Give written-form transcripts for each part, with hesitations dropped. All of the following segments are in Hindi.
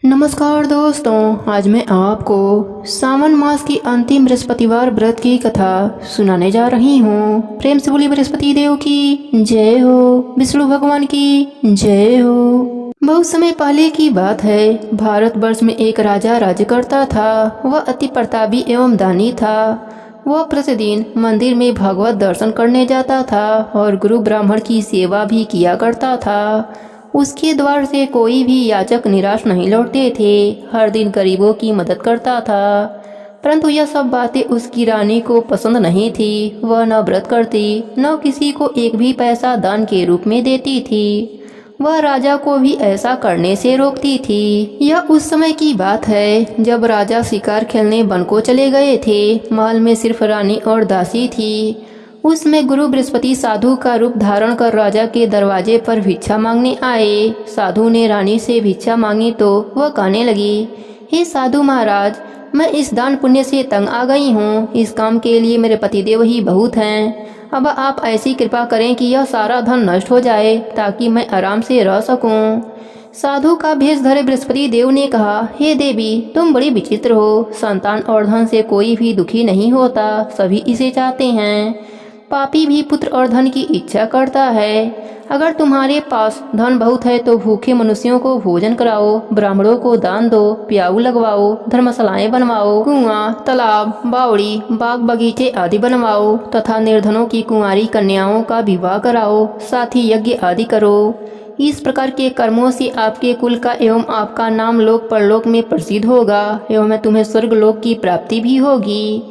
नमस्कार दोस्तों, आज मैं आपको सावन मास की अंतिम बृहस्पतिवार व्रत की कथा सुनाने जा रही हूँ। प्रेम से बोली बृहस्पति देव की जय हो, विष्णु भगवान की जय हो। बहुत समय पहले की बात है। भारतवर्ष में एक राजा राज्य करता था। वह अति प्रतापी एवं दानी था। वह प्रतिदिन मंदिर में भगवत दर्शन करने जाता था और गुरु ब्राह्मण की सेवा भी किया करता था। उसके द्वार से कोई भी याचक निराश नहीं लौटते थे। हर दिन गरीबों की मदद करता था। परंतु यह सब बातें उसकी रानी को पसंद नहीं थी। वह न व्रत करती, न किसी को एक भी पैसा दान के रूप में देती थी। वह राजा को भी ऐसा करने से रोकती थी। यह उस समय की बात है जब राजा शिकार खेलने वन को चले गए थे। महल में सिर्फ रानी और दासी थी। उसमें गुरु बृहस्पति साधु का रूप धारण कर राजा के दरवाजे पर भिक्षा मांगने आए। साधु ने रानी से भिक्षा मांगी तो वह कहने लगी, हे साधु महाराज, मैं इस दान पुण्य से तंग आ गई हूँ। इस काम के लिए मेरे पतिदेव ही बहुत हैं। अब आप ऐसी कृपा करें कि यह सारा धन नष्ट हो जाए ताकि मैं आराम से रह सकूं। साधु का भेष धरे बृहस्पति देव ने कहा, हे देवी, तुम बड़ी विचित्र हो। संतान और धन से कोई भी दुखी नहीं होता, सभी इसे चाहते हैं। पापी भी पुत्र और धन की इच्छा करता है। अगर तुम्हारे पास धन बहुत है तो भूखे मनुष्यों को भोजन कराओ, ब्राह्मणों को दान दो, प्याऊ लगवाओ, धर्मशालाएं बनवाओ, कुआं, तालाब, बावड़ी, बाग बगीचे आदि बनवाओ तथा निर्धनों की कुंवारी कन्याओं का विवाह कराओ, साथ ही यज्ञ आदि करो। इस प्रकार के कर्मों से आपके कुल का एवं आपका नाम लोक परलोक में प्रसिद्ध होगा एवं तुम्हें स्वर्ग लोक की प्राप्ति भी होगी।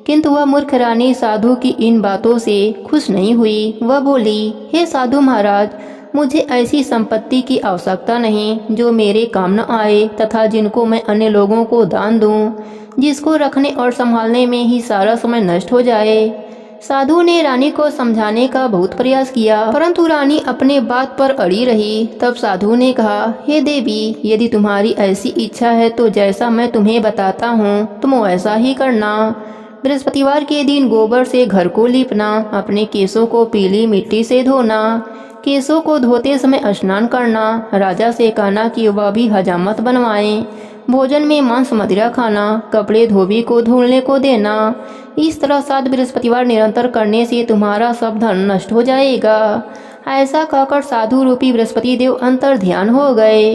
किंतु वह मूर्ख रानी साधु की इन बातों से खुश नहीं हुई। वह बोली, हे साधु महाराज, मुझे ऐसी संपत्ति की आवश्यकता नहीं जो मेरे काम न आए तथा जिनको मैं अन्य लोगों को दान दूं, जिसको रखने और संभालने में ही सारा समय नष्ट हो जाए। साधु ने रानी को समझाने का बहुत प्रयास किया, परंतु रानी अपने बात पर अड़ी रही। तब साधु ने कहा, हे देवी, यदि तुम्हारी ऐसी इच्छा है तो जैसा मैं तुम्हें बताता हूँ तुम वैसा ही करना। बृहस्पतिवार के दिन गोबर से घर को लीपना, अपने केसों को पीली मिट्टी से धोना, केसों को धोते समय स्नान करना, राजा से कहना कि वह भी हजामत बनवाएं, भोजन में मांस मदिरा खाना, कपड़े धोबी को धुलने को देना। इस तरह 7 बृहस्पतिवार निरंतर करने से तुम्हारा सब धन नष्ट हो जाएगा। ऐसा कहकर साधु रूपी बृहस्पति देव अंतर ध्यान हो गए।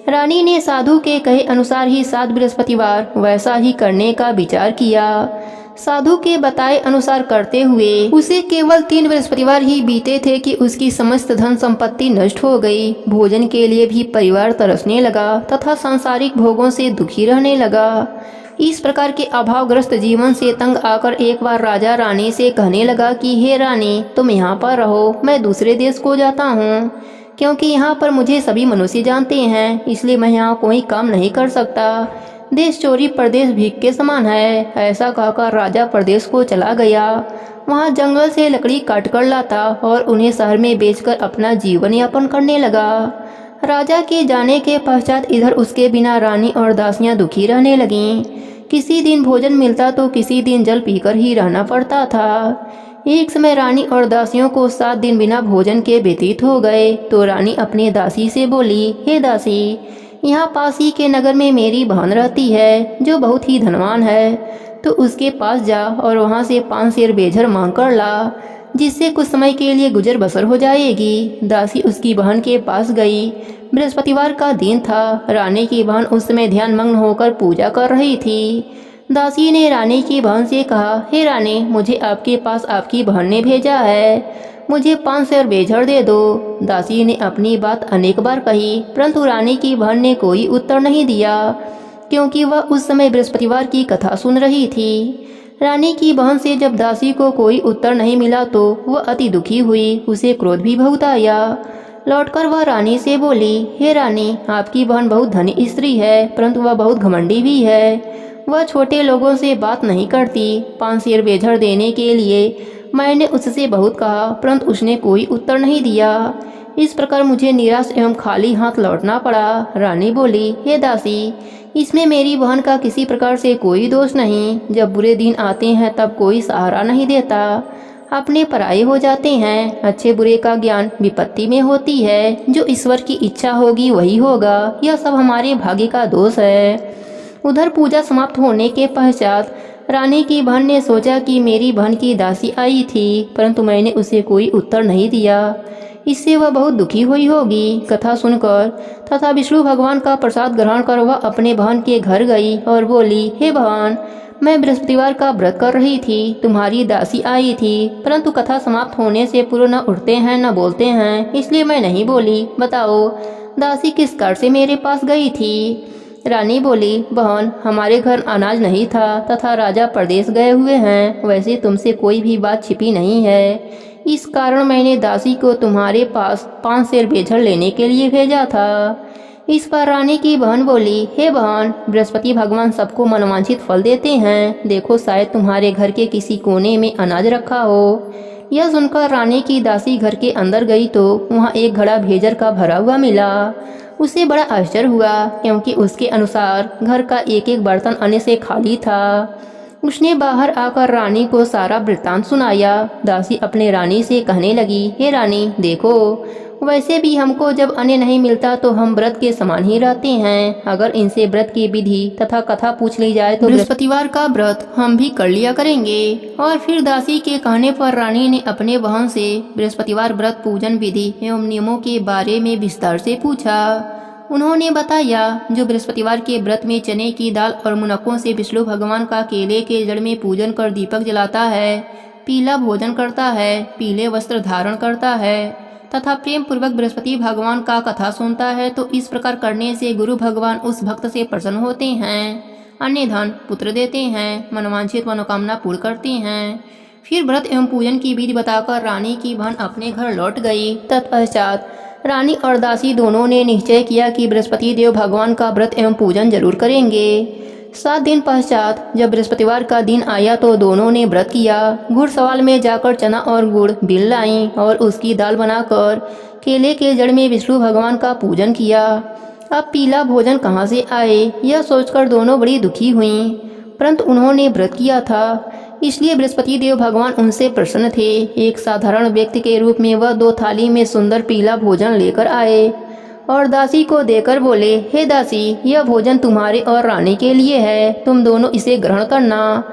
रानी ने साधु के कहे अनुसार ही 7 बृहस्पतिवार वैसा ही करने का विचार किया। साधु के बताए अनुसार करते हुए उसे केवल 3 बृहस्पतिवार ही बीते थे कि उसकी समस्त धन संपत्ति नष्ट हो गई। भोजन के लिए भी परिवार तरसने लगा तथा सांसारिक भोगों से दुखी रहने लगा। इस प्रकार के अभावग्रस्त जीवन से तंग आकर एक बार राजा रानी से कहने लगा कि हे रानी, तुम यहाँ पर रहो, मैं दूसरे देश को जाता हूँ, क्योंकि यहाँ पर मुझे सभी मनुष्य जानते हैं, इसलिए मैं यहाँ कोई काम नहीं कर सकता। देश चोरी प्रदेश भीख के समान है। ऐसा कहकर राजा प्रदेश को चला गया। वहाँ जंगल से लकड़ी काट कर लाता और उन्हें शहर में बेचकर अपना जीवन यापन करने लगा। राजा के जाने के पश्चात इधर उसके बिना रानी और दासियां दुखी रहने लगीं। किसी दिन भोजन मिलता तो किसी दिन जल पीकर ही रहना पड़ता था। एक समय रानी और दासियों को 7 दिन बिना भोजन के व्यतीत हो गए तो रानी अपने दासी से बोली, हे दासी, यहाँ पास ही के नगर में मेरी बहन रहती है जो बहुत ही धनवान है, तो उसके पास जा और वहाँ से 5 सेर बेझर मांग कर ला, जिससे कुछ समय के लिए गुजर बसर हो जाएगी। दासी उसकी बहन के पास गई। बृहस्पतिवार का दिन था। रानी की बहन उस समय ध्यान मग्न होकर पूजा कर रही थी। दासी ने रानी की बहन से कहा, हे रानी, मुझे आपके पास आपकी बहन ने भेजा है, मुझे 5 सेर बेझर दे दो। दासी ने अपनी बात अनेक बार कही, परंतु रानी की बहन ने कोई उत्तर नहीं दिया, क्योंकि वह उस समय बृहस्पतिवार की कथा सुन रही थी। रानी की बहन से जब दासी को कोई उत्तर नहीं मिला तो वह अति दुखी हुई। उसे क्रोध भी बहुत आया। लौटकर वह रानी से बोली, हे रानी, आपकी बहन बहुत धनी स्त्री है, परंतु वह बहुत घमंडी भी है। वह छोटे लोगों से बात नहीं करती। 5 सेर बेझर देने के लिए मैंने उससे बहुत कहा, परंतु उसने कोई उत्तर नहीं दिया। इस प्रकार मुझे निराश एवं खाली हाथ लौटना पड़ा। रानी बोली, हे दासी, इसमें मेरी बहन का किसी प्रकार से कोई दोष नहीं। जब बुरे दिन आते हैं तब कोई सहारा नहीं देता। अपने पराये हो जाते हैं। अच्छे बुरे का ज्ञान विपत्ति में होती है। जो ईश्वर की इच्छा होगी वही होगा। यह सब हमारे भाग्य का दोष है। उधर पूजा समाप्त होने के पश्चात रानी की बहन ने सोचा कि मेरी बहन की दासी आई थी, परंतु मैंने उसे कोई उत्तर नहीं दिया। इससे वह बहुत दुखी हुई होगी। कथा सुनकर तथा विष्णु भगवान का प्रसाद ग्रहण कर वह अपने बहन के घर गई और बोली, हे बहन, मैं बृहस्पतिवार का व्रत कर रही थी। तुम्हारी दासी आई थी, परंतु कथा समाप्त होने से पूर्व न उठते हैं न बोलते हैं, इसलिए मैं नहीं बोली। बताओ, दासी किस कारण से मेरे पास गई थी? रानी बोली, बहन, हमारे घर अनाज नहीं था तथा राजा प्रदेश गए हुए हैं। वैसे तुमसे कोई भी बात छिपी नहीं है। इस कारण मैंने दासी को तुम्हारे पास 5 सेर बेझर लेने के लिए भेजा था। इस पर रानी की बहन बोली, हे बहन, बृहस्पति भगवान सबको मनवांछित फल देते हैं। देखो, शायद तुम्हारे घर के किसी कोने में अनाज रखा हो। यह सुनकर रानी की दासी घर के अंदर गई तो वहाँ एक घड़ा भेजर का भरा हुआ मिला। उसे बड़ा आश्चर्य हुआ, क्योंकि उसके अनुसार घर का एक एक बर्तन अन्य से खाली था। उसने बाहर आकर रानी को सारा वृत्तांत सुनाया। दासी अपने रानी से कहने लगी, हे रानी, देखो, वैसे भी हमको जब अन्न नहीं मिलता तो हम व्रत के समान ही रहते हैं। अगर इनसे व्रत की विधि तथा कथा पूछ ली जाए तो बृहस्पतिवार का व्रत हम भी कर लिया करेंगे। और फिर दासी के कहने पर रानी ने अपने बहन से बृहस्पतिवार व्रत पूजन विधि एवं नियमों के बारे में विस्तार से पूछा। उन्होंने बताया, जो बृहस्पतिवार के व्रत में चने की दाल और मुनक्कों से विष्णु भगवान का केले के जड़ में पूजन कर दीपक जलाता है, पीला भोजन करता है, पीले वस्त्र धारण करता है तथा प्रेम पूर्वक बृहस्पति भगवान का कथा सुनता है, तो इस प्रकार करने से गुरु भगवान उस भक्त से प्रसन्न होते हैं, अन्य धन पुत्र देते हैं, मनवांछित मनोकामना पूर्ण करते हैं। फिर व्रत एवं पूजन की विधि बताकर रानी की बहन अपने घर लौट गई। तत्पश्चात रानी और दासी दोनों ने निश्चय किया कि बृहस्पति देव भगवान का व्रत एवं पूजन जरूर करेंगे। 7 दिन पश्चात जब बृहस्पतिवार का दिन आया तो दोनों ने व्रत किया। घुड़सवाल में जाकर चना और गुड़ बिल लाई और उसकी दाल बनाकर केले के जड़ में विष्णु भगवान का पूजन किया। अब पीला भोजन कहाँ से आए, यह सोचकर दोनों बड़ी दुखी हुईं, परंतु उन्होंने व्रत किया था, इसलिए बृहस्पति देव भगवान उनसे प्रसन्न थे। एक साधारण व्यक्ति के रूप में वह 2 थाली में सुंदर पीला भोजन लेकर आए और दासी को देकर बोले, हे दासी, यह भोजन तुम्हारे और रानी के लिए है, तुम दोनों इसे ग्रहण करना।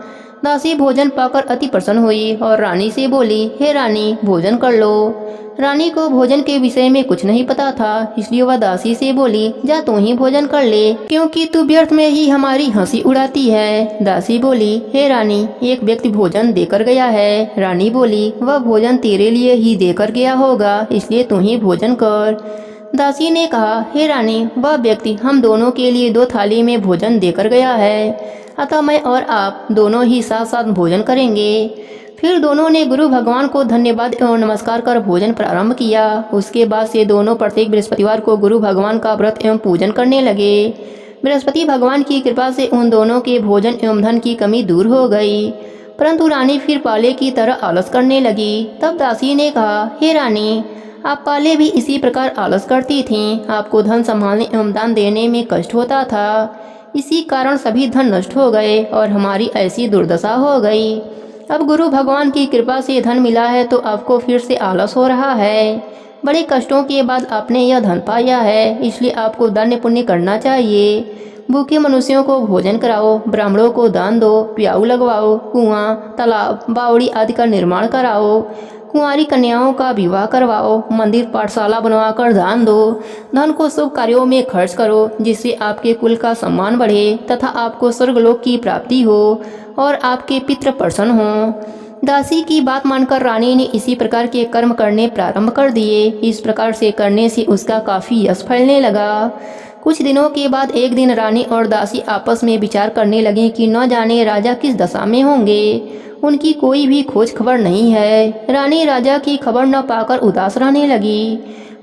दासी भोजन पाकर अति प्रसन्न हुई और रानी से बोली, हे रानी, भोजन कर लो। रानी को भोजन के विषय में कुछ नहीं पता था, इसलिए वह दासी से बोली, जा तू ही भोजन कर ले, क्योंकि तू व्यर्थ में ही हमारी हंसी उड़ाती है। दासी बोली, हे रानी, एक व्यक्ति भोजन देकर गया है। रानी बोली, वह भोजन तेरे लिए ही देकर गया होगा, इसलिए तू ही भोजन कर। दासी ने कहा, हे रानी, वह व्यक्ति हम दोनों के लिए 2 थाली में भोजन देकर गया है, अतः मैं और आप दोनों ही साथ साथ भोजन करेंगे। फिर दोनों ने गुरु भगवान को धन्यवाद एवं नमस्कार कर भोजन प्रारंभ किया। उसके बाद से दोनों प्रत्येक बृहस्पतिवार को गुरु भगवान का व्रत एवं पूजन करने लगे। बृहस्पति भगवान की कृपा से उन दोनों के भोजन एवं धन की कमी दूर हो गई, परंतु रानी फिर पाले की तरह आलस करने लगी। तब दासी ने कहा, हे रानी, आप पहले भी इसी प्रकार आलस करती थीं। आपको धन संभालने एवं दान देने में कष्ट होता था, इसी कारण सभी धन नष्ट हो गए और हमारी ऐसी दुर्दशा हो गई। अब गुरु भगवान की कृपा से धन मिला है तो आपको फिर से आलस हो रहा है। बड़े कष्टों के बाद आपने यह धन पाया है, इसलिए आपको दान पुण्य करना चाहिए। भूखे मनुष्यों को भोजन कराओ, ब्राह्मणों को दान दो, प्याऊ लगवाओ, कुआं, तालाब, बावड़ी आदि का निर्माण कराओ, कुंवारी कन्याओं का विवाह करवाओ, मंदिर पाठशाला बनवाकर दान दो। धन को शुभ कार्यों में खर्च करो, जिससे आपके कुल का सम्मान बढ़े तथा आपको स्वर्गलोक की प्राप्ति हो और आपके पितृ प्रसन्न हों। दासी की बात मानकर रानी ने इसी प्रकार के कर्म करने प्रारंभ कर दिए। इस प्रकार से करने से उसका काफी यश फैलने लगा। कुछ दिनों के बाद एक दिन रानी और दासी आपस में विचार करने लगे कि न जाने राजा किस दशा में होंगे, उनकी कोई भी खोज खबर नहीं है। रानी राजा की खबर न पाकर उदास रहने लगी।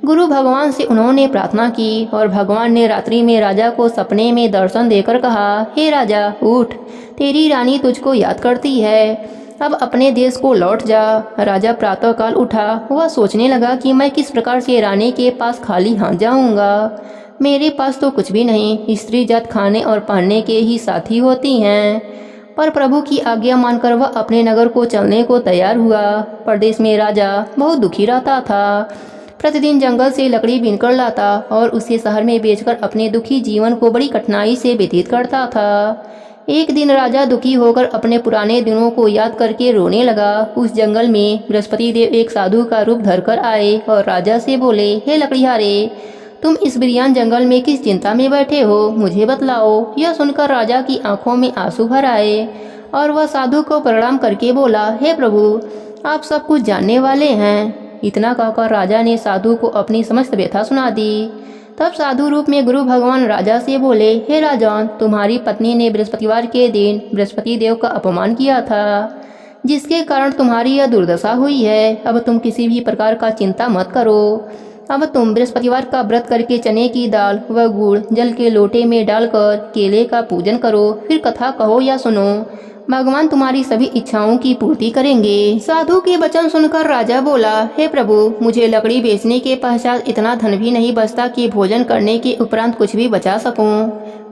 गुरु भगवान से उन्होंने प्रार्थना की और भगवान ने रात्रि में राजा को सपने में दर्शन देकर कहा, हे राजा, उठ, तेरी रानी तुझको याद करती है, अब अपने देश को लौट जा। राजा प्रातःकाल उठा। वह सोचने लगा कि मैं किस प्रकार से रानी के पास खाली हाथ जाऊंगा। मेरे पास तो कुछ भी नहीं, स्त्री जात खाने और पहनने के ही साथी होती हैं, और प्रभु की आज्ञा मानकर वह अपने नगर को चलने को तैयार हुआ। प्रदेश में राजा बहुत दुखी रहता था। प्रतिदिन जंगल से लकड़ी बीनकर लाता और उसे शहर में बेचकर अपने दुखी जीवन को बड़ी कठिनाई से व्यतीत करता था। एक दिन राजा दुखी होकर अपने पुराने दिनों को याद करके रोने लगा। उस जंगल में बृहस्पति देव एक साधु का रूप धरकर आए और राजा से बोले, हे लकड़िहारे, तुम इस बिरियान जंगल में किस चिंता में बैठे हो, मुझे बतलाओ। यह सुनकर राजा की आंखों में आंसू भर आए और वह साधु को प्रणाम करके बोला, हे प्रभु, आप सब कुछ जानने वाले हैं। इतना कहकर राजा ने साधु को अपनी समस्त व्यथा सुना दी। तब साधु रूप में गुरु भगवान राजा से बोले, हे राजन, तुम्हारी पत्नी ने बृहस्पतिवार के दिन बृहस्पति देव का अपमान किया था, जिसके कारण तुम्हारी यह दुर्दशा हुई है। अब तुम किसी भी प्रकार का चिंता मत करो। अब तुम बृहस्पतिवार का व्रत करके चने की दाल व गुड़ जल के लोटे में डालकर केले का पूजन करो, फिर कथा कहो या सुनो। भगवान तुम्हारी सभी इच्छाओं की पूर्ति करेंगे। साधु के वचन सुनकर राजा बोला, हे प्रभु, मुझे लकड़ी बेचने के पश्चात इतना धन भी नहीं बचता कि भोजन करने के उपरांत कुछ भी बचा सकूं।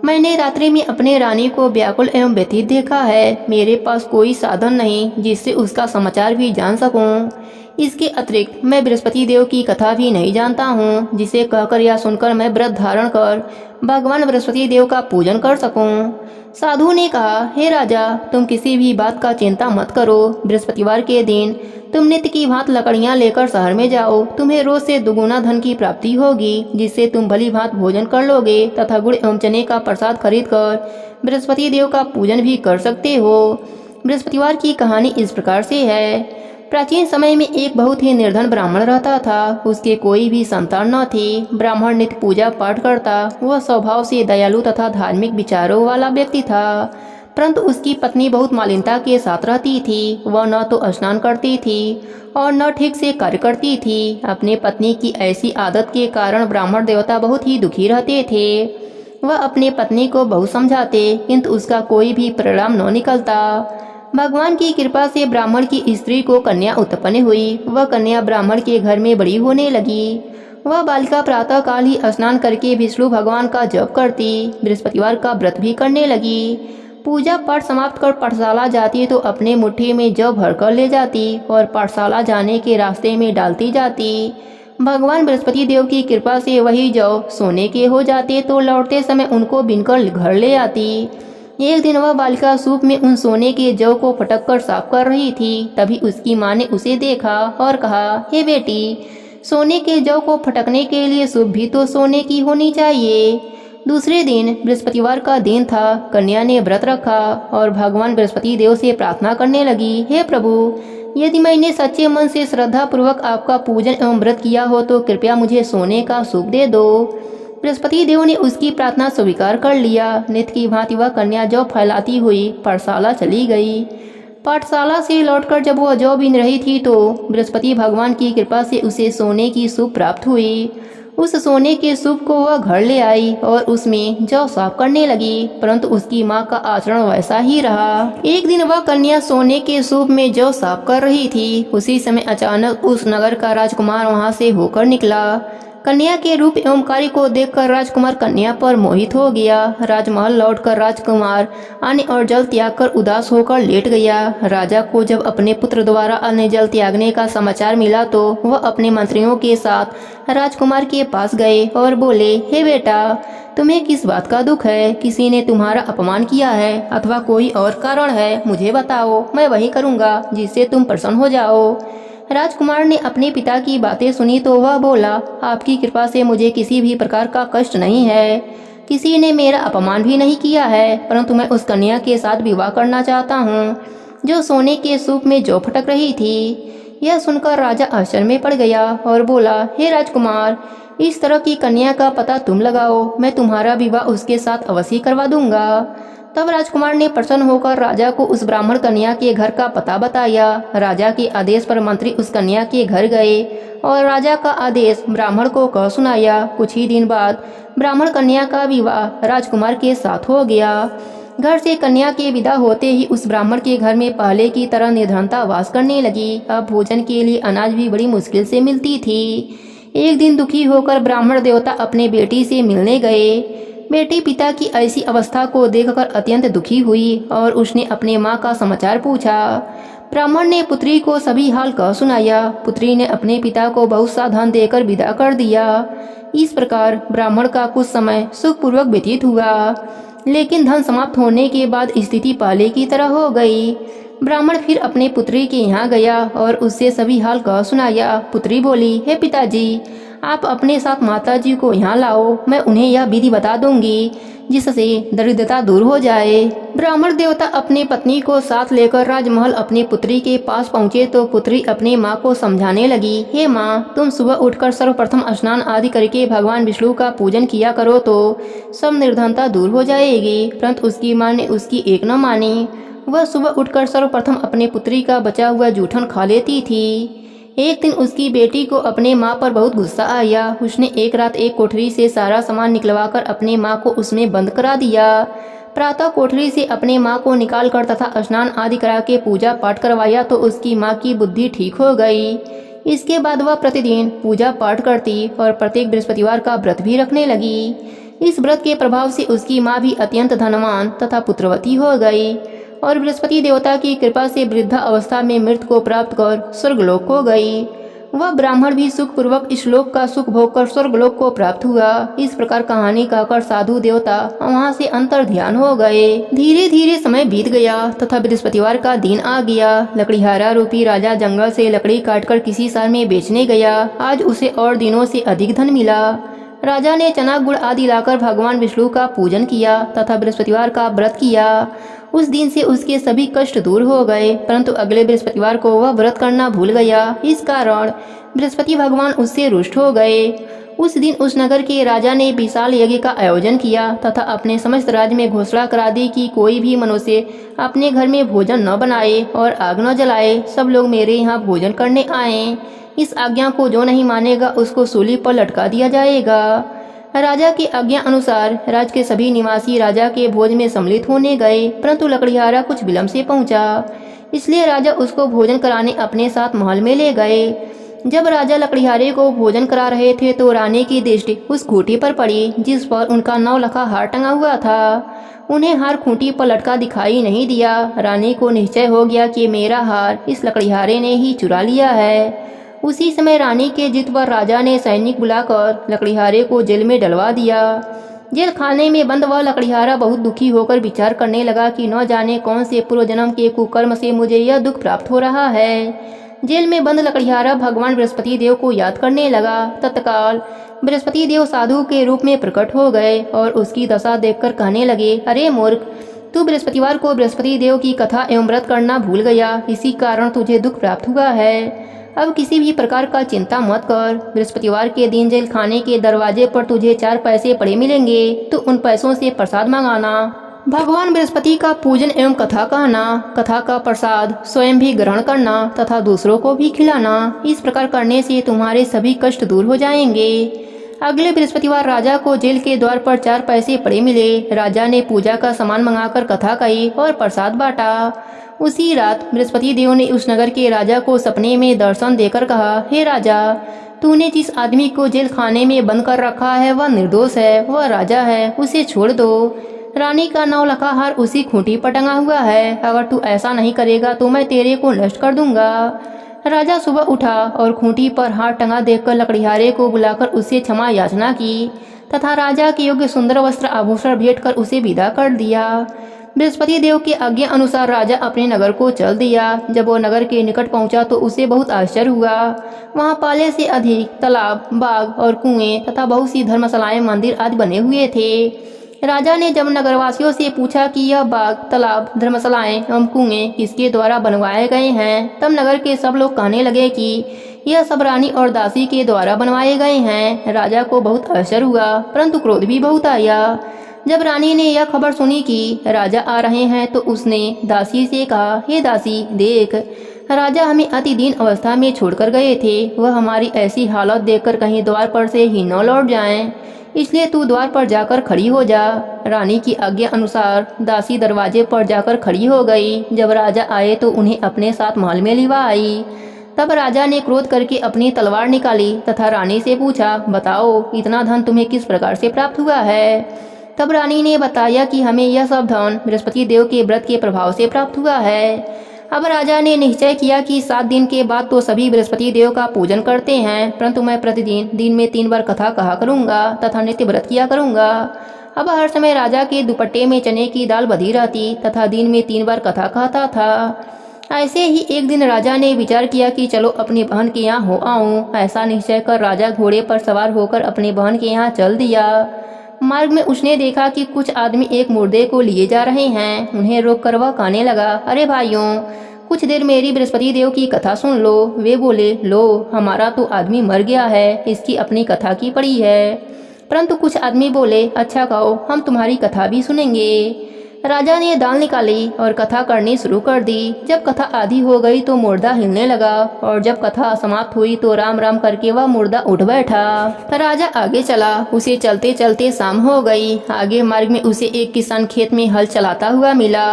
मैंने रात्रि में अपने रानी को व्याकुल एवं व्यथित देखा है। मेरे पास कोई साधन नहीं जिससे उसका समाचार भी जान सकूं। इसके अतिरिक्त मैं बृहस्पति देव की कथा भी नहीं जानता हूँ, जिसे कहकर या सुनकर मैं व्रत धारण कर भगवान बृहस्पति देव का पूजन कर सकूं। साधु ने कहा, हे राजा, तुम किसी भी बात का चिंता मत करो। बृहस्पतिवार के दिन तुम नित्य की भांत लकड़ियां लेकर शहर में जाओ। तुम्हें रोज से दुगुना धन की प्राप्ति होगी, जिससे तुम भली भांत भोजन कर लोगे तथा गुड़ एवं चने का प्रसाद खरीद कर बृहस्पति देव का पूजन भी कर सकते हो। बृहस्पतिवार की कहानी इस प्रकार से है। प्राचीन समय में एक बहुत ही निर्धन ब्राह्मण रहता था। उसके कोई भी संतान न थी। ब्राह्मण नित्य पूजा पाठ करता। वह स्वभाव से दयालु तथा धार्मिक विचारों वाला व्यक्ति था, परंतु उसकी पत्नी बहुत मालिनता के साथ रहती थी। वह न तो स्नान करती थी और न ठीक से कार्य करती थी। अपने पत्नी की ऐसी आदत के कारण ब्राह्मण देवता बहुत ही दुखी रहते थे। वह अपने पत्नी को बहुत समझाते, किंतु उसका कोई भी परिणाम न निकलता। भगवान की कृपा से ब्राह्मण की स्त्री को कन्या उत्पन्न हुई। वह कन्या ब्राह्मण के घर में बड़ी होने लगी। वह बालिका प्रातः काल ही स्नान करके विष्णु भगवान का जप करती, बृहस्पतिवार का व्रत भी करने लगी। पूजा पाठ समाप्त कर पाठशाला जाती तो अपने मुट्ठी में जौ भर कर ले जाती और पाठशाला जाने के रास्ते में डालती जाती। भगवान बृहस्पति देव की कृपा से वही जौ सोने के हो जाते तो लौटते समय उनको बीनकर घर ले आती। एक दिन वह बालिका सूप में उन सोने के जौ को फटक कर साफ कर रही थी। तभी उसकी माँ ने उसे देखा और कहा, हे बेटी, सोने के जौ को फटकने के लिए सूप भी तो सोने की होनी चाहिए। दूसरे दिन बृहस्पतिवार का दिन था। कन्या ने व्रत रखा और भगवान बृहस्पति देव से प्रार्थना करने लगी, हे प्रभु, यदि मैंने सच्चे मन से श्रद्धा पूर्वक आपका पूजन एवं व्रत किया हो तो कृपया मुझे सोने का सूप दे दो। बृहस्पति देव ने उसकी प्रार्थना स्वीकार कर लिया। नित्य की भांति वह कन्या जौ फैलाती हुई पाठशाला चली गई। पाठशाला से लौटकर जब वह जौ बीन रही थी तो बृहस्पति भगवान की कृपा से उसे सोने की सूप प्राप्त हुई। उस सोने के सूप को वह घर ले आई और उसमें जौ साफ करने लगी, परंतु उसकी माँ का आचरण वैसा ही रहा। एक दिन वह कन्या सोने के सूप में जौ साफ कर रही थी। उसी समय अचानक उस नगर का राजकुमार वहां से होकर निकला। कन्या के रूप एवं कार्य को देखकर राजकुमार कन्या पर मोहित हो गया। राजमहल लौटकर राजकुमार अन्न और जल त्याग कर उदास होकर लेट गया। राजा को जब अपने पुत्र द्वारा अन्न जल त्यागने का समाचार मिला तो वह अपने मंत्रियों के साथ राजकुमार के पास गए और बोले, हे बेटा, तुम्हें किस बात का दुख है? किसी ने तुम्हारा अपमान किया है अथवा कोई और कारण है? मुझे बताओ, मैं वही करूँगा जिससे तुम प्रसन्न हो जाओ। राजकुमार ने अपने पिता की बातें सुनी तो वह बोला, आपकी कृपा से मुझे किसी भी प्रकार का कष्ट नहीं है। किसी ने मेरा अपमान भी नहीं किया है, परंतु मैं उस कन्या के साथ विवाह करना चाहता हूँ जो सोने के सूप में जौ फटक रही थी। यह सुनकर राजा आश्चर्य में पड़ गया और बोला, हे राजकुमार, इस तरह की कन्या का पता तुम लगाओ, मैं तुम्हारा विवाह उसके साथ अवश्य करवा दूंगा। तब राजकुमार ने प्रसन्न होकर राजा को उस ब्राह्मण कन्या के घर का पता बताया। राजा के आदेश पर मंत्री उस कन्या के घर गए और राजा का आदेश ब्राह्मण को कह सुनाया। कुछ ही दिन बाद ब्राह्मण कन्या का विवाह राजकुमार के साथ हो गया। घर से कन्या के विदा होते ही उस ब्राह्मण के घर में पहले की तरह निर्धनता वास करने लगी। अब भोजन के लिए अनाज भी बड़ी मुश्किल से मिलती थी। एक दिन दुखी होकर ब्राह्मण देवता अपने बेटी से मिलने गए। बेटी पिता की ऐसी अवस्था को देखकर अत्यंत दुखी हुई और उसने अपने माँ का समाचार पूछा। ब्राह्मण ने पुत्री को सभी हाल कह सुनाया। पुत्री ने अपने पिता को बहुत सा धन देकर विदा कर दिया। इस प्रकार ब्राह्मण का कुछ समय सुखपूर्वक व्यतीत हुआ, लेकिन धन समाप्त होने के बाद स्थिति पहले की तरह हो गई। ब्राह्मण फिर अपने पुत्री के यहाँ गया और उससे सभी हाल कह सुनाया। पुत्री बोली, हे पिताजी, आप अपने साथ माताजी को यहाँ लाओ, मैं उन्हें यह विधि बता दूंगी जिससे दरिद्रता दूर हो जाए। ब्राह्मण देवता अपने पत्नी को साथ लेकर राजमहल अपनी पुत्री के पास पहुँचे तो पुत्री अपनी माँ को समझाने लगी, हे माँ, तुम सुबह उठकर सर्वप्रथम स्नान आदि करके भगवान विष्णु का पूजन किया करो तो सब निर्धनता दूर हो जाएगी। परंतु उसकी माँ ने उसकी एक न मानी। वह सुबह उठकर सर्वप्रथम अपने पुत्री का बचा हुआ जूठन खा लेती थी। एक दिन उसकी बेटी को अपने माँ पर बहुत गुस्सा आया। उसने एक रात एक कोठरी से सारा सामान निकलवाकर अपने माँ को उसमें बंद करा दिया। प्रातः कोठरी से अपने माँ को निकालकर तथा स्नान आदि करा के पूजा पाठ करवाया तो उसकी माँ की बुद्धि ठीक हो गई। इसके बाद वह प्रतिदिन पूजा पाठ करती और प्रत्येक बृहस्पतिवार का व्रत भी रखने लगी। इस व्रत के प्रभाव से उसकी माँ भी अत्यंत धनवान तथा पुत्रवती हो गई और बृहस्पति देवता की कृपा से वृद्धा अवस्था में मृत को प्राप्त कर स्वर्गलोक को गई। वह ब्राह्मण भी सुखपूर्वक इस लोक का सुख भोग कर स्वर्गलोक को प्राप्त हुआ। इस प्रकार कहानी कहकर साधु देवता वहाँ से अंतर ध्यान हो गए। धीरे धीरे समय बीत गया तथा बृहस्पतिवार का दिन आ गया। लकड़ीहारा रूपी राजा जंगल से लकड़ी काटकर किसी शहर में बेचने गया। आज उसे और दिनों से अधिक धन मिला। राजा ने चना गुड़ आदि लाकर भगवान विष्णु का पूजन किया तथा बृहस्पतिवार का व्रत किया। उस दिन से उसके सभी कष्ट दूर हो गए, परंतु अगले बृहस्पतिवार को वह व्रत करना भूल गया। इस कारण बृहस्पति भगवान उससे रुष्ट हो गए। उस दिन उस नगर के राजा ने विशाल यज्ञ का आयोजन किया तथा अपने समस्त राज्य में घोषणा करा दी कि कोई भी मनुष्य अपने घर में भोजन न बनाए और आग न जलाए। सब लोग मेरे यहाँ भोजन करने आए। इस आज्ञा को जो नहीं मानेगा उसको सूली पर लटका दिया जाएगा। राजा की आज्ञा अनुसार राज्य के सभी निवासी राजा के भोज में सम्मिलित होने गए, परंतु लकड़ीहारा कुछ विलंब से पहुंचा, इसलिए राजा उसको भोजन कराने अपने साथ महल में ले गए। जब राजा लकड़ीहारे को भोजन करा रहे थे तो रानी की दृष्टि उस खूंटी पर पड़ी जिस पर उनका 9 लखा हार टंगा हुआ था। उन्हें हार खूंटी पर लटका दिखाई नहीं दिया। रानी को निश्चय हो गया कि मेरा हार इस लकड़ीहारे ने ही चुरा लिया है। उसी समय रानी के जिद पर राजा ने सैनिक बुलाकर लकड़ीहारे को जेल में डलवा दिया। जेल खाने में बंद वह लकड़ीहारा बहुत दुखी होकर विचार करने लगा कि न जाने कौन से पूर्व जन्म के कुकर्म से मुझे यह दुख प्राप्त हो रहा है। जेल में बंद लकड़ीहारा भगवान बृहस्पति देव को याद करने लगा। तत्काल बृहस्पति देव साधु के रूप में प्रकट हो गए और उसकी दशा देखकर कहने लगे, अरे मूर्ख, तू बृहस्पतिवार को बृहस्पति देव की कथा एवं व्रत करना भूल गया, इसी कारण तुझे दुख प्राप्त हुआ है। अब किसी भी प्रकार का चिंता मत कर। बृहस्पतिवार के दिन जेल खाने के दरवाजे पर तुझे 4 पैसे पड़े मिलेंगे, तो उन पैसों से प्रसाद मंगाना। भगवान बृहस्पति का पूजन एवं कथा कहना, कथा का प्रसाद स्वयं भी ग्रहण करना तथा दूसरों को भी खिलाना। इस प्रकार करने से तुम्हारे सभी कष्ट दूर हो जाएंगे। अगले बृहस्पतिवार राजा को जेल के द्वार पर 4 पैसे पड़े मिले। राजा ने पूजा का सामान मंगाकर कथा कही और प्रसाद बांटा। उसी रात बृहस्पति देव ने उस नगर के राजा को सपने में दर्शन देकर कहा, हे राजा, तूने जिस आदमी को जेल खाने में बंद कर रखा है वह निर्दोष है, वह राजा है, उसे छोड़ दो। रानी का 9 लखा हार उसी खूंटी पर टंगा हुआ है। अगर तू ऐसा नहीं करेगा तो मैं तेरे को नष्ट कर दूंगा। राजा सुबह उठा और खूंटी पर हार टंगा देखकर लकड़ीहारे को बुलाकर उससे क्षमा याचना की तथा राजा के योग्य सुंदर वस्त्र आभूषण भेंट कर उसे विदा कर दिया। बृहस्पति देव की आज्ञा अनुसार राजा अपने नगर को चल दिया। जब वो नगर के निकट पहुंचा तो उसे बहुत आश्चर्य हुआ। वहां पहले से अधिक तालाब, बाग और कुएं तथा बहुत सी धर्मशालाएं, मंदिर आदि बने हुए थे। राजा ने जब नगरवासियों से पूछा कि यह बाग, तालाब, धर्मशालाएं एवं कुएं किसके द्वारा बनवाए गए हैं, तब नगर के सब लोग कहने लगे कि यह सब रानी और दासी के द्वारा बनवाए गए हैं। राजा को बहुत आश्चर्य हुआ, परंतु क्रोध भी बहुत आया। जब रानी ने यह खबर सुनी कि राजा आ रहे हैं तो उसने दासी से कहा, हे दासी, देख, राजा हमें अति दीन अवस्था में छोड़कर गए थे। वह हमारी ऐसी हालत देखकर कहीं द्वार पर से ही न लौट जाएं, इसलिए तू द्वार पर जाकर खड़ी हो जा। रानी की आज्ञा अनुसार दासी दरवाजे पर जाकर खड़ी हो गई। जब राजा आए तो उन्हें अपने साथ महल में लिवा आई। तब राजा ने क्रोध करके अपनी तलवार निकाली तथा रानी से पूछा, बताओ, इतना धन तुम्हें किस प्रकार से प्राप्त हुआ है। तब रानी ने बताया कि हमें यह सब धन बृहस्पति देव के व्रत के प्रभाव से प्राप्त हुआ है। अब राजा ने निश्चय किया कि 7 दिन के बाद तो सभी बृहस्पति देव का पूजन करते हैं, परंतु मैं प्रतिदिन दिन में 3 बार कथा कहा करूंगा तथा नित्य व्रत किया करूंगा। अब हर समय राजा के दुपट्टे में चने की दाल बधी रहती तथा दिन में 3 बार कथा कहता था। ऐसे ही एक दिन राजा ने विचार किया कि चलो अपनी बहन के यहाँ हो आऊं। ऐसा निश्चय कर राजा घोड़े पर सवार होकर अपनी बहन के यहाँ चल दिया। मार्ग में उसने देखा कि कुछ आदमी एक मुर्दे को लिए जा रहे हैं। उन्हें रोक कर वह कहने लगा, अरे भाइयों, कुछ देर मेरी बृहस्पति देव की कथा सुन लो। वे बोले, लो, हमारा तो आदमी मर गया है, इसकी अपनी कथा की पड़ी है। परंतु कुछ आदमी बोले, अच्छा कहो, हम तुम्हारी कथा भी सुनेंगे। राजा ने दाल निकाली और कथा करनी शुरू कर दी। जब कथा आधी हो गई तो मुर्दा हिलने लगा और जब कथा समाप्त हुई तो राम राम करके वह मुर्दा उठ बैठा। राजा आगे चला। उसे चलते चलते शाम हो गई। आगे मार्ग में उसे एक किसान खेत में हल चलाता हुआ मिला।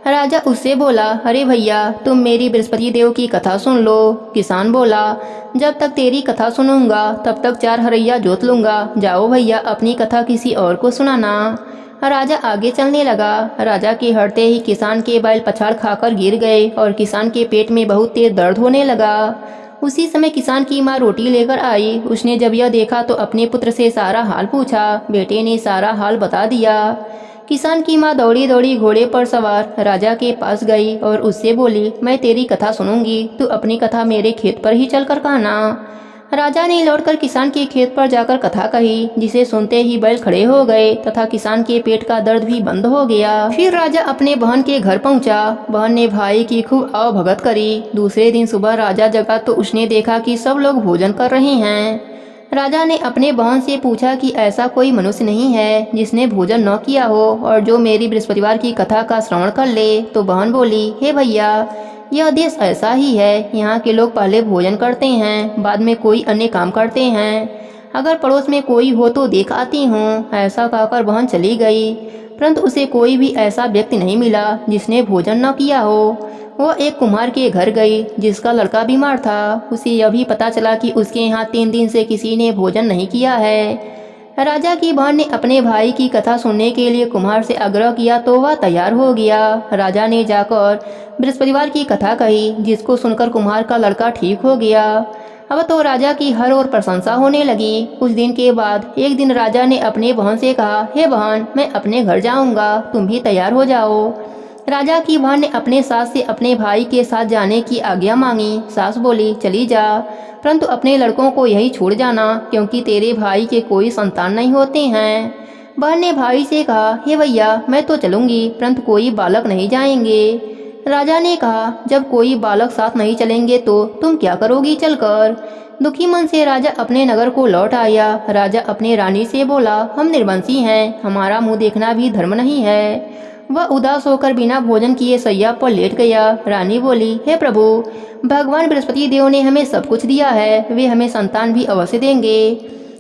राजा उससे बोला, अरे भैया, तुम मेरी बृहस्पति देव की कथा सुन लो। किसान बोला, जब तक तेरी कथा सुनूंगा तब तक 4 हरैया जोत लूंगा। जाओ भैया, अपनी कथा किसी और को सुनाना। राजा आगे चलने लगा। राजा के हटते ही किसान के बैल पछाड़ खाकर गिर गए और किसान के पेट में बहुत तेज दर्द होने लगा। उसी समय किसान की माँ रोटी लेकर आई। उसने जब यह देखा तो अपने पुत्र से सारा हाल पूछा। बेटे ने सारा हाल बता दिया। किसान की माँ दौड़ी दौड़ी घोड़े पर सवार राजा के पास गई और उससे बोली, मैं तेरी कथा सुनूंगी, तू अपनी कथा मेरे खेत पर ही चलकर कहना। राजा ने लौटकर किसान के खेत पर जाकर कथा कही, जिसे सुनते ही बैल खड़े हो गए तथा किसान के पेट का दर्द भी बंद हो गया। फिर राजा अपने बहन के घर पहुंचा। बहन ने भाई की खूब आवभगत करी। दूसरे दिन सुबह राजा जगा तो उसने देखा कि सब लोग भोजन कर रहे हैं। राजा ने अपने बहन से पूछा कि ऐसा कोई मनुष्य नहीं है जिसने भोजन न किया हो और जो मेरी बृहस्पतिवार की कथा का श्रवण कर ले। तो बहन बोली, हे भैया, यह देश ऐसा ही है। यहाँ के लोग पहले भोजन करते हैं, बाद में कोई अन्य काम करते हैं। अगर पड़ोस में कोई हो तो देख आती हूँ। ऐसा कहकर बहन चली गई, परंतु उसे कोई भी ऐसा व्यक्ति नहीं मिला जिसने भोजन न किया हो। वो एक कुम्हार के घर गई जिसका लड़का बीमार था। उसे यह भी पता चला कि उसके यहाँ 3 दिन से किसी ने भोजन नहीं किया है। राजा की बहन ने अपने भाई की कथा सुनने के लिए कुम्हार से आग्रह किया तो वह तैयार हो गया। राजा ने जाकर बृहस्पतिवार की कथा कही, जिसको सुनकर कुम्हार का लड़का ठीक हो गया। अब तो राजा की हर ओर प्रशंसा होने लगी। कुछ दिन के बाद एक दिन राजा ने अपने बहन से कहा, हे बहन, मैं अपने घर जाऊंगा, तुम भी तैयार हो जाओ। राजा की बहन ने अपने सास से अपने भाई के साथ जाने की आज्ञा मांगी। सास बोली, चली जा, परंतु अपने लड़कों को यही छोड़ जाना, क्योंकि तेरे भाई के कोई संतान नहीं होते हैं। बहन ने भाई से कहा, हे भैया, मैं तो चलूंगी, परंतु कोई बालक नहीं जाएंगे। राजा ने कहा, जब कोई बालक साथ नहीं चलेंगे तो तुम क्या करोगी चलकर। दुखी मन से राजा अपने नगर को लौट आया। राजा अपने रानी से बोला, हम निर्वंशी हैं, हमारा मुंह देखना भी धर्म नहीं है। वह उदास होकर बिना भोजन किए सैया पर लेट गया। रानी बोली, हे प्रभु, भगवान बृहस्पति देव ने हमें सब कुछ दिया है, वे हमें संतान भी अवश्य देंगे।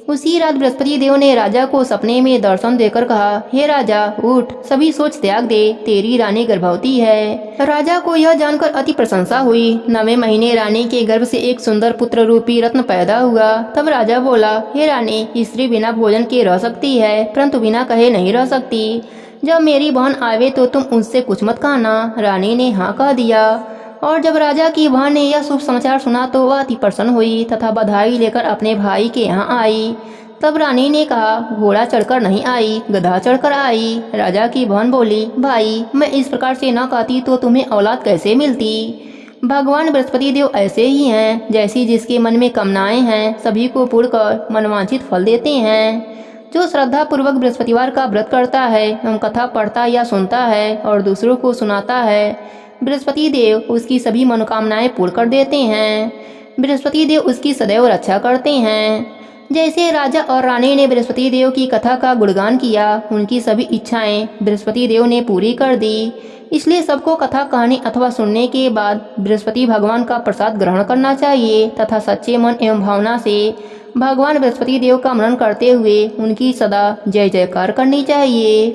उसी रात बृहस्पति देव ने राजा को सपने में दर्शन देकर कहा, हे राजा, उठ, सभी सोच त्याग दे, तेरी रानी गर्भवती है। राजा को यह जानकर अति प्रशंसा हुई। 9वें महीने रानी के गर्भ से एक सुंदर पुत्र रूपी रत्न पैदा हुआ। तब राजा बोला, हे रानी, स्त्री बिना भोजन के रह सकती है, परंतु बिना कहे नहीं रह सकती। जब मेरी बहन आवे तो तुम उससे कुछ मत कहना। रानी ने हाँ कह दिया। और जब राजा की बहन ने यह शुभ समाचार सुना तो वह अति प्रसन्न हुई तथा बधाई लेकर अपने भाई के यहाँ आई। तब रानी ने कहा, घोड़ा चढ़कर नहीं आई, गधा चढ़कर आई। राजा की बहन बोली, भाई, मैं इस प्रकार से न कहती तो तुम्हें औलाद कैसे मिलती। भगवान बृहस्पति देव ऐसे ही हैं, जैसी जिसके मन में कामनाएं हैं सभी को पूर्ण कर मनवांछित फल देते हैं। जो श्रद्धा पूर्वक बृहस्पतिवार का व्रत करता है एवं कथा पढ़ता या सुनता है और दूसरों को सुनाता है, बृहस्पति देव उसकी सभी मनोकामनाएं पूर्ण कर देते हैं। बृहस्पति देव उसकी सदैव रक्षा करते हैं। जैसे राजा और रानी ने बृहस्पति देव की कथा का गुणगान किया, उनकी सभी इच्छाएं बृहस्पति देव ने पूरी कर दी। इसलिए सबको कथा कहने अथवा सुनने के बाद बृहस्पति भगवान का प्रसाद ग्रहण करना चाहिए तथा सच्चे मन एवं भावना से भगवान बृहस्पति देव का मनन करते हुए उनकी सदा जय जयकार करनी चाहिए।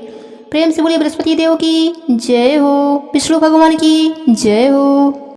प्रेम से बोलिए बृहस्पति देव की जय हो, विष्णु भगवान की जय हो।